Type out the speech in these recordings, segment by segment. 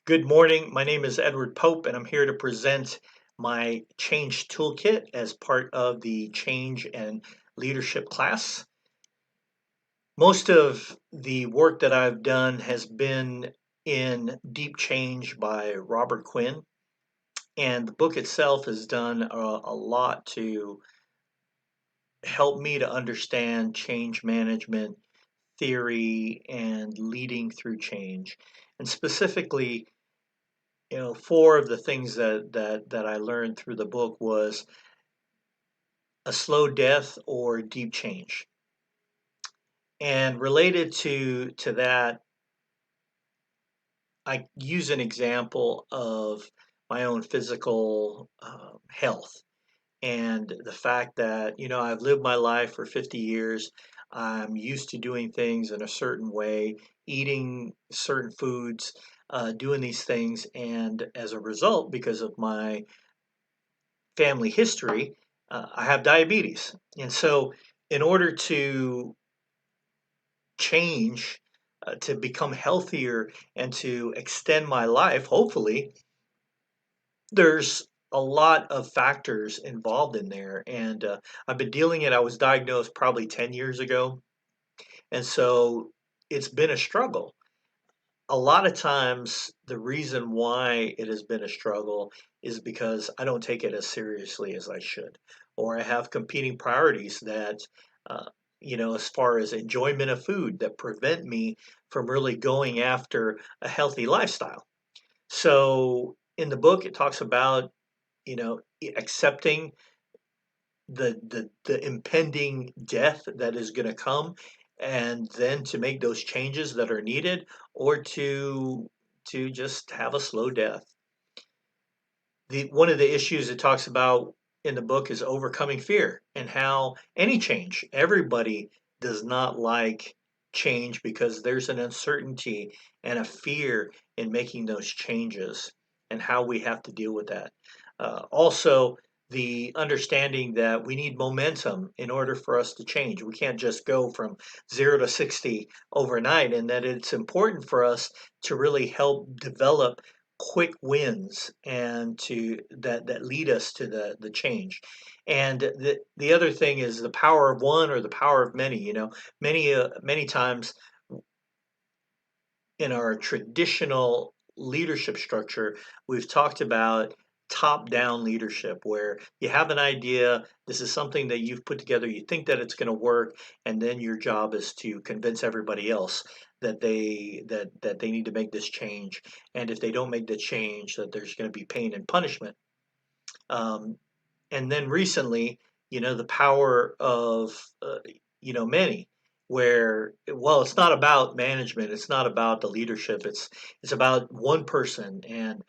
Good morning. My name is Edward Pope, and I'm here to present my Change Toolkit as part of the Change and Leadership class. Most of the work that I've done has been in Deep Change by Robert Quinn, and the book itself has done a lot to help me to understand change management theory and leading through change. And specifically, four of the things that I learned through the book was a slow death or deep change. And related to that, I use an example of my own physical health and the fact that I've lived my life for 50 years. I'm used to doing things in a certain way, eating certain foods, doing these things, and as a result, because of my family history, I have diabetes. And so, in order to change, to become healthier, and to extend my life, hopefully, there's a lot of factors involved in there. And I've been dealing it. I was diagnosed probably 10 years ago. And so, it's been a struggle. A lot of times, the reason why it has been a struggle is because I don't take it as seriously as I should, or I have competing priorities that, uh, as far as enjoyment of food, that prevent me from really going after a healthy lifestyle. So, in the book, it talks about, accepting the impending death that is going to come, and then to make those changes that are needed, or to just have a slow death. The One of the issues it talks about in the book is overcoming fear, and how any change, everybody does not like change because there's an uncertainty and a fear in making those changes, and how we have to deal with that. Also, the understanding that we need momentum in order for us to change. We can't just go from 0 to 60 overnight, and that it's important for us to really help develop quick wins, and to that lead us to the change. And the other thing is the power of one or the power of many. Many times in our traditional leadership structure, we've talked about top down leadership, where you have an idea, this is something that you've put together, you think that it's going to work, and then your job is to convince everybody else that they need to make this change, and if they don't make the change, that there's going to be pain and punishment. um, and then recently, the power of many, where, well, it's not about management, it's not about the leadership, it's about one person, and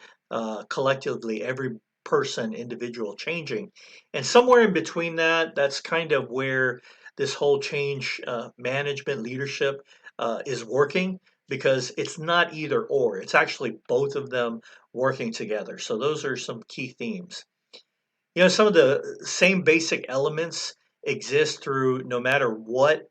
collectively every person, individual, changing. And somewhere in between that, that's kind of where this whole change management leadership is working, because it's not either or, it's actually both of them working together. So those are some key themes. Some of the same basic elements exist through no matter what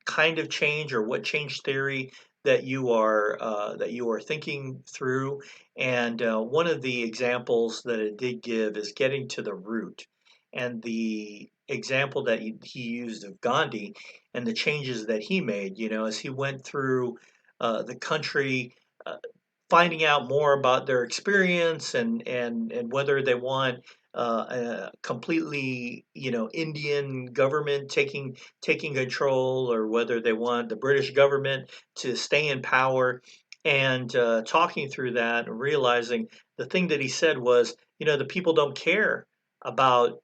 kind of change or what change theory that you are thinking through. And one of the examples that it did give is getting to the root. And the example that he used of Gandhi and the changes that he made, as he went through the country, uh, finding out more about their experience, and whether they want a completely Indian government taking control, or whether they want the British government to stay in power. And talking through that and realizing the thing that he said was, the people don't care about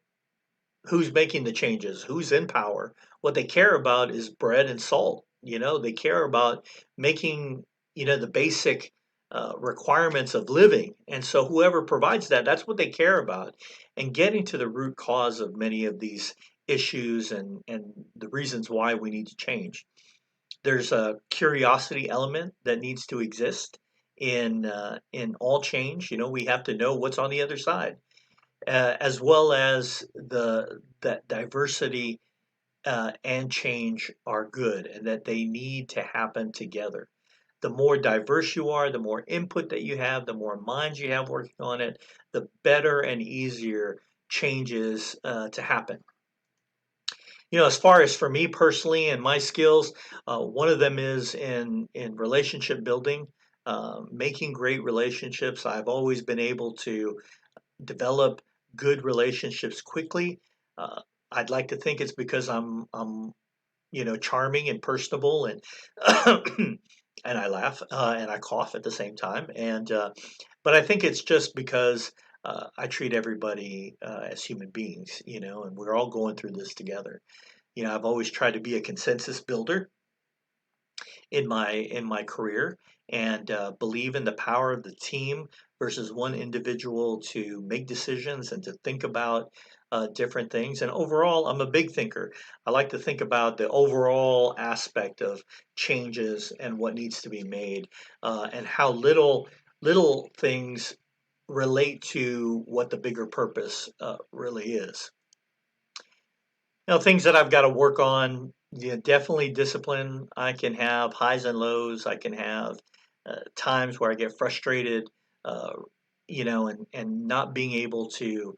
who's making the changes, who's in power. What they care about is bread and salt. They care about making, the basic requirements of living. And so whoever provides that, that's what they care about. And getting to the root cause of many of these issues, and the reasons why we need to change. There's a curiosity element that needs to exist in all change. We have to know what's on the other side, as well as the that diversity and change are good, and that they need to happen together. the more diverse you are, the more input that you have, the more minds you have working on it, the better and easier changes to happen. As far as for me personally and my skills, one of them is in relationship building, making great relationships. I've always been able to develop good relationships quickly. Uh, I'd like to think it's because I'm charming and personable, and and I laugh and I cough at the same time. But I think it's just because I treat everybody as human beings, and we're all going through this together. I've always tried to be a consensus builder in my career, and believe in the power of the team versus one individual to make decisions and to think about different things. And overall, I'm a big thinker. I like to think about the overall aspect of changes and what needs to be made, and how little things relate to what the bigger purpose really is. Things that I've got to work on, yeah, definitely discipline. I can have highs and lows. I can have times where I get frustrated, uh, and not being able to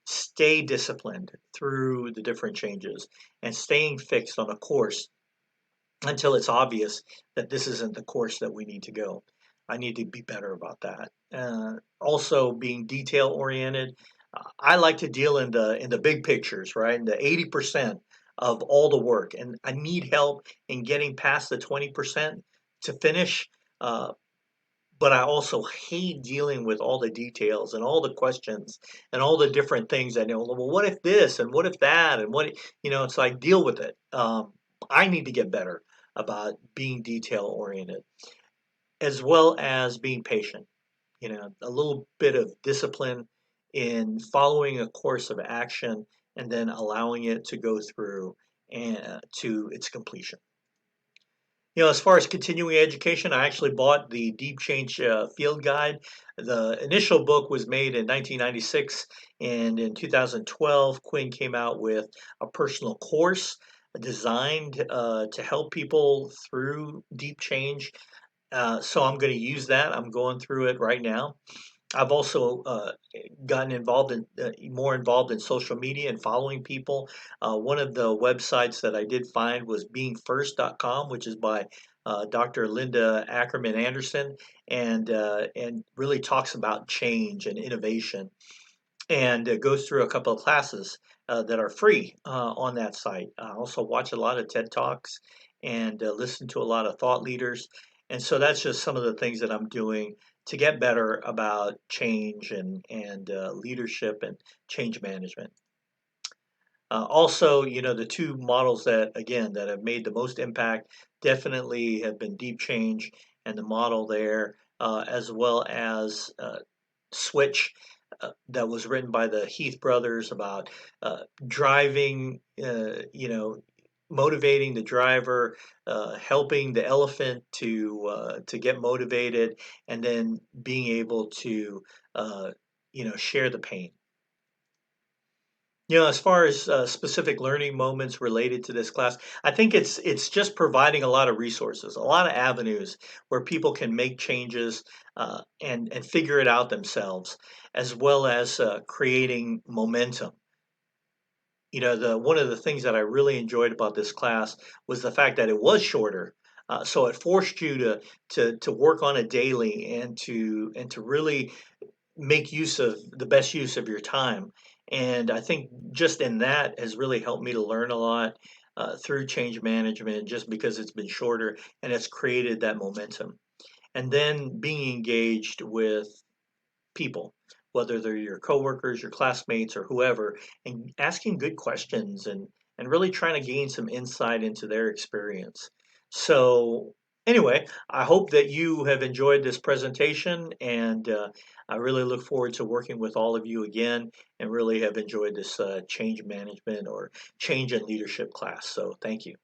stay disciplined through the different changes and staying fixed on a course until it's obvious that this isn't the course that we need to go. I need to be better about that. Also, being detail oriented. I like to deal in the big pictures, right? In the 80% of all the work, and I need help in getting past the 20% to finish. Uh, but I also hate dealing with all the details and all the questions and all the different things. I know, well, what if this and what if that and it's like deal with it. I need to get better about being detail oriented as well as being patient. A little bit of discipline in following a course of action and then allowing it to go through and to its completion. As far as continuing education, I actually bought the Deep Change Field Guide. The initial book was made in 1996, and in 2012, Quinn came out with a personal course designed to help people through deep change. So I'm going to use that. I'm going through it right now. I've also gotten more involved in social media and following people. One of the websites that I did find was beingfirst.com, which is by Dr. Linda Ackerman Anderson, and really talks about change and innovation, and goes through a couple of classes that are free on that site. I also watch a lot of TED Talks and listen to a lot of thought leaders. And so that's just some of the things that I'm doing to get better about change and leadership and change management. Also, the two models that, again, that have made the most impact definitely have been Deep Change and the model there, as well as Switch, that was written by the Heath brothers about driving, motivating the driver, helping the elephant to get motivated, and then being able to share the pain. As far as specific learning moments related to this class, I think it's just providing a lot of resources, a lot of avenues where people can make changes and figure it out themselves, as well as creating momentum. The one of the things that I really enjoyed about this class was the fact that it was shorter. So it forced you to work on it daily and to really make use of the best use of your time. And I think just in that has really helped me to learn a lot through change management, just because it's been shorter and it's created that momentum. And then being engaged with people, whether they're your coworkers, your classmates, or whoever, and asking good questions and really trying to gain some insight into their experience. So anyway, I hope that you have enjoyed this presentation, and I really look forward to working with all of you again, and really have enjoyed this change management or change in leadership class. So thank you.